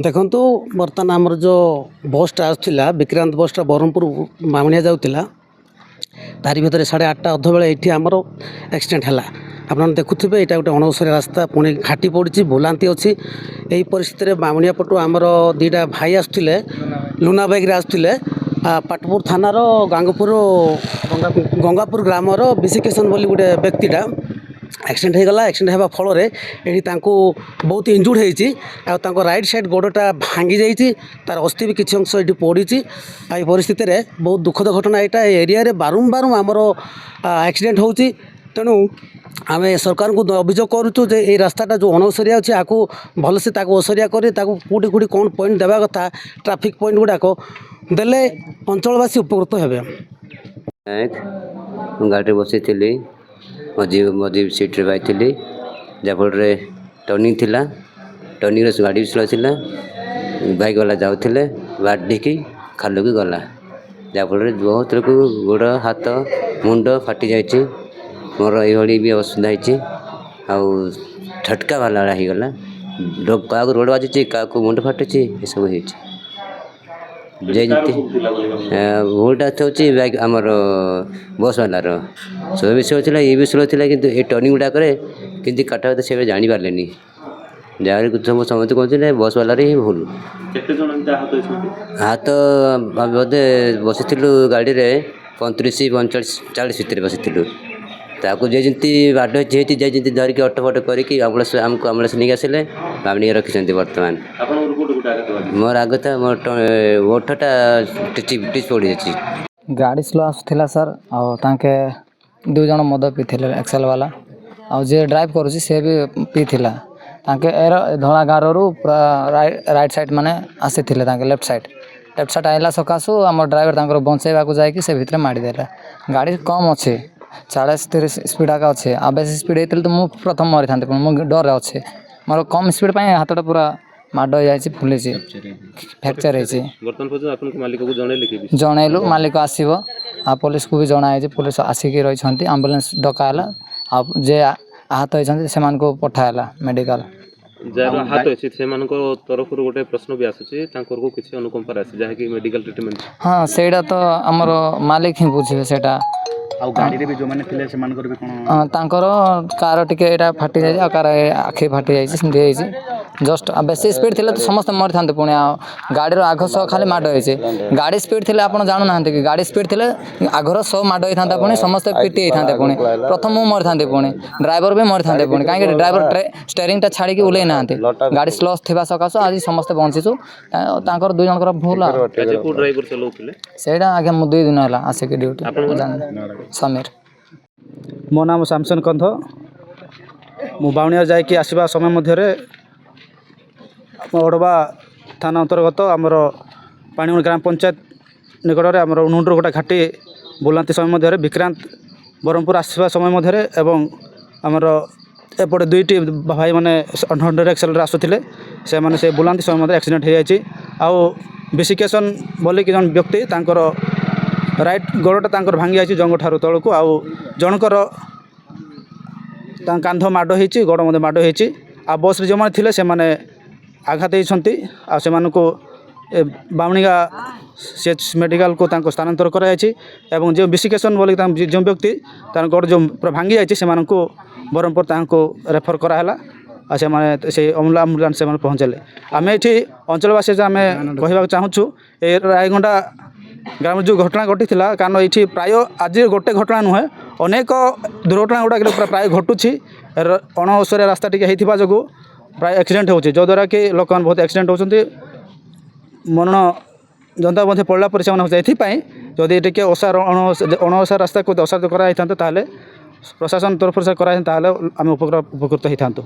ଦେଖନ୍ତୁ ବର୍ତ୍ତମାନ ଆମର ଯେଉଁ ବସ୍ଟା ଆସୁଥିଲା ବିକ୍ରାନ୍ତ ବସ୍ଟା ବ୍ରହ୍ମପୁର ବାମୁଣିଆ ଯାଉଥିଲା ତାରି ଭିତରେ 8:30 ଅଧବେଳେ ଏଇଠି ଆମର ଆକ୍ସିଡେଣ୍ଟ ହେଲା। ଆପଣମାନେ ଦେଖୁଥିବେ ଏଇଟା ଗୋଟେ ଅଣଓସାରିଆ ରାସ୍ତା, ପୁଣି ଘାଟି ପଡ଼ିଛି, ବୁଲାନ୍ତି ଅଛି। ଏହି ପରିସ୍ଥିତିରେ ବାମୁଣିଆ ପଟୁ ଆମର ଦୁଇଟା ଭାଇ ଆସୁଥିଲେ, ଲୁନା ବାଇକ୍ରେ ଆସୁଥିଲେ। ପାଟପୁର ଥାନାର ଗଙ୍ଗାପୁର ଗ୍ରାମର ବିସି କିଶନ ବୋଲି ଗୋଟେ ବ୍ୟକ୍ତିଟା ଆକ୍ସିଡେଣ୍ଟ ହେଇଗଲା। ଆକ୍ସିଡେଣ୍ଟ ହେବା ଫଳରେ ଏଠି ତାଙ୍କୁ ବହୁତ ଇଞ୍ଜୁର୍ଡ ହେଇଛି। ଆଉ ତାଙ୍କ ରାଇଟ୍ ସାଇଡ଼୍ ଗୋଡ଼ଟା ଭାଙ୍ଗି ଯାଇଛି, ତାର ଅସ୍ଥି ବି କିଛି ଅଂଶ ଏଠି ପଡ଼ିଛି। ଆଉ এই ପରିସ୍ଥିତିରେ ବହୁତ ଦୁଃଖଦ ଘଟଣା ଏଇଟା। ଏ ଏରିଆରେ ବାରମ୍ବାର ଆମର ଆକ୍ସିଡେଣ୍ଟ ହେଉଛି। ତେଣୁ ଆମେ ସରକାରଙ୍କୁ ଅଭିଯୋଗ କରୁଛୁ ଯେ এই ରାସ୍ତାଟା ଯେଉଁ ଅଣଓସାରିଆ ଅଛି ଆକୁ ଭଲସେ ତାକୁ ଓସାରିଆ କରି ତାକୁ କେଉଁଠି କେଉଁଠି କ'ଣ ପଏଣ୍ଟ ଦେବା କଥା, ଟ୍ରାଫିକ୍ ପଏଣ୍ଟ ଗୁଡ଼ାକ ଦେଲେ ଅଞ୍ଚଳବାସୀ ଉପକୃତ ହେବେ। ମୁଁ ଗାଡ଼ିରେ ବସିଥିଲି, ମଝି ସିଟ୍ରେ ବସିଥିଲି, ଯାହାଫଳରେ ଟର୍ଣ୍ଣିଂ ଥିଲା। ଟର୍ଣ୍ଣିଂରେ ଗାଡ଼ି ବି ସ୍ଲୋ ଥିଲା, ବାଇକ୍ ବାଲା ଯାଉଥିଲେ, ବାଡ଼ିକି ଖାଲକୁ ଗଲା, ଯାହାଫଳରେ ବହୁତ ଲୋକ ଗୋଡ଼ ହାତ ମୁଣ୍ଡ ଫାଟି ଯାଇଛି। ମୋର ଏଇଭଳି ବି ଅସୁବିଧା ହେଇଛି। ଆଉ ଝଟକା ବାଲା ହେଇଗଲା, କାହାକୁ ରୋଡ଼ ବାଜିଛି, କାହାକୁ ମୁଣ୍ଡ ଫାଟୁଛି, ଏସବୁ ହେଇଛି। ଯେମିତି ଭୁଲଟା ହେଉଛି ବାଇକ୍ ଆମର ବସ୍ ବାଲାର। ସେ ବି ସ୍ଲୋ ଥିଲା, ଇଏ ବି ସ୍ଲୋ ଥିଲା, କିନ୍ତୁ ଏ ଟର୍ଣ୍ଣିଂ ଗୁଡ଼ାକରେ କେମିତି କାଟ କଥା ସେ ଜାଣିପାରିଲେନି। ଯାହାର ସମସ୍ତେ କହୁଥିଲେ ବସ୍ ବାଲାର ହିଁ ଭୁଲ। ଆହତ ବୋଧେ ବସିଥିଲୁ ଗାଡ଼ିରେ 35, 45, 40 ଭିତରେ ବସିଥିଲୁ। ତାକୁ ଯେମିତି ବାଡ଼ ଯେମିତି ଯେମିତି ଧରିକି ଅଟୋ ଫଟୋ କରିକି ଆମକୁ ଆମ୍ବୁଲାନ୍ସ ନେଇକି ଆସିଲେ, ବାମୁଣିଆ ରଖିଛନ୍ତି ବର୍ତ୍ତମାନ। ମୋର ଆଗତ ମୋର ଓଠଟା ଟିଚ୍ ପଡ଼ିଯାଇଛି। ଗାଡ଼ି ସ୍ଲୋ ଆସୁଥିଲା ସାର୍। ଆଉ ତାଙ୍କେ 2 ଜଣ ମଦ ପିଇଥିଲେ, ଏକ୍ସେଲ୍ ବାଲା। ଆଉ ଯିଏ ଡ୍ରାଇଭ୍ କରୁଛି ସେ ବି ପିଇଥିଲା। ତାଙ୍କେ ଧଳା ଗାଁରୁ ପୁରା ରାଇଟ୍ ସାଇଡ଼୍ ମାନେ ଆସିଥିଲେ, ତାଙ୍କେ ଲେଫ୍ଟ ସାଇଡ଼୍ ଆଇଲା ସକାଶୁ ଆମ ଡ୍ରାଇଭର ତାଙ୍କର ବଞ୍ଚେଇବାକୁ ଯାଇକି ସେ ଭିତରେ ମାଡ଼ିଦେଲା। ଗାଡ଼ି କମ୍ ଅଛି, 40-30 ସ୍ପିଡ଼ ଆକା ଅଛି। ଆଉ ବେଶୀ ସ୍ପିଡ଼ ହେଇଥିଲେ ତ ମୁଁ ପ୍ରଥମ ମରିଥାନ୍ତି, ମୁଁ ଡରରେ ଅଛି। ମୋର କମ୍ ସ୍ପିଡ଼ ପାଇଁ ହାତଟା ପୁରା ମାଡ଼ ହେଇଯାଇଛି, ଫୁଲିଛି, ଫ୍ରାକ୍ଚର ହେଇଛି। ଜଣେଇଲୁ, ମାଲିକ ଆସିବ। ଆଉ ପୋଲିସକୁ ବି ଜଣା ହେଇଛି, ପୋଲିସ ଆସିକି ରହିଛନ୍ତି, ଆମ୍ବୁଲାନ୍ସ ଡକା ହେଲା। ଆଉ ଯେ ଆହତ ହେଇଛନ୍ତି ସେମାନଙ୍କୁ ପଠା ହେଲା ମେଡ଼ିକାଲ। ଯାହାର ହାତ ଅଛି ସେମାନଙ୍କ ତରଫରୁ ଗୋଟେ ପ୍ରଶ୍ନ ବି ଆସୁଛି, ତାଙ୍କରକୁ କିଛି ଅନୁକମ୍ପା ଆସେ ଯାହାକି ମେଡ଼ିକାଲ ଟ୍ରିଟମେଣ୍ଟ। ହଁ, ସେଇଟା ତ ଆମର ମାଲିକ ହିଁ ବୁଝିବେ ସେଇଟା। ଆଉ ଗାଡ଼ିରେ ବି ଯେଉଁମାନେ ଥିଲେ ସେମାନଙ୍କର ବି କ'ଣ? ତାଙ୍କର କାର ଟିକେ ଏଇଟା ଫାଟି ଯାଇଛି, ଆଉ କାର ଆଖି ଫାଟି ଯାଇଛି, ସେମିତି ହେଇଛି ଜଷ୍ଟ। ଆଉ ବେଶୀ ସ୍ପିଡ଼ ଥିଲେ ତ ସମସ୍ତେ ମରିଥାନ୍ତେ। ପୁଣି ଆଉ ଗାଡ଼ିର ଆଗ ସହ ଖାଲି ମାଡ଼ ହେଇଛି। ଗାଡ଼ି ସ୍ପିଡ଼ ଥିଲେ ଆପଣ ଜାଣୁନାହାନ୍ତି କି, ଗାଡ଼ି ସ୍ପିଡ଼ ଥିଲେ ଆଗର ସହ ମାଡ଼ ହେଇଥାନ୍ତା, ପୁଣି ସମସ୍ତେ ପିଟି ହେଇଥାନ୍ତେ। ପୁଣି ପ୍ରଥମ ମୁଁ ମରିଥାନ୍ତି, ପୁଣି ଡ୍ରାଇଭର ବି ମରିଥାନ୍ତେ। ପୁଣି କାହିଁକି ଡ୍ରାଇଭର ଷ୍ଟେରିଂଟା ଛାଡ଼ିକି ଓହ୍ଲେଇ ନାହାନ୍ତି। ଗାଡ଼ି ସ୍ଲୋ ଥିବା ସକାଶୁ ଆଜି ସମସ୍ତେ ବଞ୍ଚିଛୁ। ତାଙ୍କର 2 ଜଣଙ୍କର ଭୁଲ। ଡ୍ରାଇଭର ଚଲାଉଥିଲେ ସେଇଟା ଆଜ୍ଞା ମୁଁ 2 ଦିନ ହେଲା ଆସିକି ଡ୍ୟୁଟି ସମୀର। ମୋ ନାମ ଶାମସନ କନ୍ଧ। ମୁଁ ବାଉଣିଆ ଯାଇକି ଆସିବା ସମୟ ମଧ୍ୟରେ ଓଡ଼ବା ଥାନା ଅନ୍ତର୍ଗତ ଆମର ପାଣିଗୁଣି ଗ୍ରାମ ପଞ୍ଚାୟତ ନିକଟରେ ଆମର ଉଣୁଣ୍ଡୁରଗୋଟା ଘାଟି ବୁଲାନ୍ତି ସମୟ ମଧ୍ୟରେ ବିକ୍ରାନ୍ତ ବ୍ରହ୍ମପୁର ଆସିବା ସମୟ ମଧ୍ୟରେ ଏବଂ ଆମର ଏପଟେ 2ଟି ଭାଇମାନେ 100 ଏକ୍ସେଲ୍ରେ ଆସୁଥିଲେ, ସେମାନେ ସେ ବୁଲାନ୍ତି ସମୟ ମଧ୍ୟରେ ଆକ୍ସିଡେଣ୍ଟ ହୋଇଯାଇଛି। ଆଉ ବିସି କିଶନ ବୋଲିକି ଜଣେ ବ୍ୟକ୍ତି, ତାଙ୍କର ରାଇଟ୍ ଗୋଡ଼ଟା ତାଙ୍କର ଭାଙ୍ଗି ଯାଇଛି ଜଙ୍ଘଠାରୁ ତଳକୁ। ଆଉ ଜଣଙ୍କର ତାଙ୍କ କାନ୍ଧ ମାଡ଼ ହେଇଛି, ଗୋଡ଼ ମଧ୍ୟ ମାଡ଼ ହେଇଛି। ଆଉ ବସ୍ରେ ଯେଉଁମାନେ ଥିଲେ ସେମାନେ ଆଘାତ ହେଇଛନ୍ତି। ଆଉ ସେମାନଙ୍କୁ ବାମୁଣିଗା CH ମେଡ଼ିକାଲକୁ ତାଙ୍କୁ ସ୍ଥାନାନ୍ତର କରାଯାଇଛି। ଏବଂ ଯେଉଁ ବିସି କିଶନ ବୋଲି ଯେଉଁ ବ୍ୟକ୍ତି ତାଙ୍କ ଗୋଡ଼ ଯେଉଁ ପୁରା ଭାଙ୍ଗି ଯାଇଛି, ସେମାନଙ୍କୁ ବ୍ରହ୍ମପୁର ତାଙ୍କୁ ରେଫର କରାହେଲା। ଆଉ ସେମାନେ ସେଇ ଆମ୍ବୁଲାନ୍ସ ସେମାନେ ପହଞ୍ଚାଇଲେ। ଆମେ ଏଠି ଅଞ୍ଚଳବାସୀ ଆମେ କହିବାକୁ ଚାହୁଁଛୁ, ଏ ରାୟଗଣ୍ଡା ଗ୍ରାମରେ ଯେଉଁ ଘଟଣା ଘଟିଥିଲା, କାରଣ ଏଇଠି ପ୍ରାୟ ଆଜି ଗୋଟେ ଘଟଣା ନୁହେଁ, ଅନେକ ଦୁର୍ଘଟଣା ଗୁଡ଼ାକରେ ପ୍ରାୟ ଘଟୁଛି। ଅଣଓସାରିଆ ରାସ୍ତା ଟିକେ ହେଇଥିବା ଯୋଗୁଁ ପ୍ରାୟ ଆକ୍ସିଡେଣ୍ଟ ହେଉଛି, ଯଦ୍ୱାରା କି ଲୋକମାନେ ବହୁତ ଆକ୍ସିଡେଣ୍ଟ ହେଉଛନ୍ତି, ମରଣ ଯନ୍ତା ମଧ୍ୟ ପଡ଼ିଲା ପରେ ସେମାନେ ହେଉଛି। ଏଥିପାଇଁ ଯଦି ଟିକେ ଅଣଓସାର ରାସ୍ତାକୁ ଓସାର କରାଯାଇଥାନ୍ତା, ତାହେଲେ ପ୍ରଶାସନ ତରଫରୁ କରାଯାଇଥାନ୍ତା, ତାହେଲେ ଆମେ ଉପକୃତ ହେଇଥାନ୍ତୁ।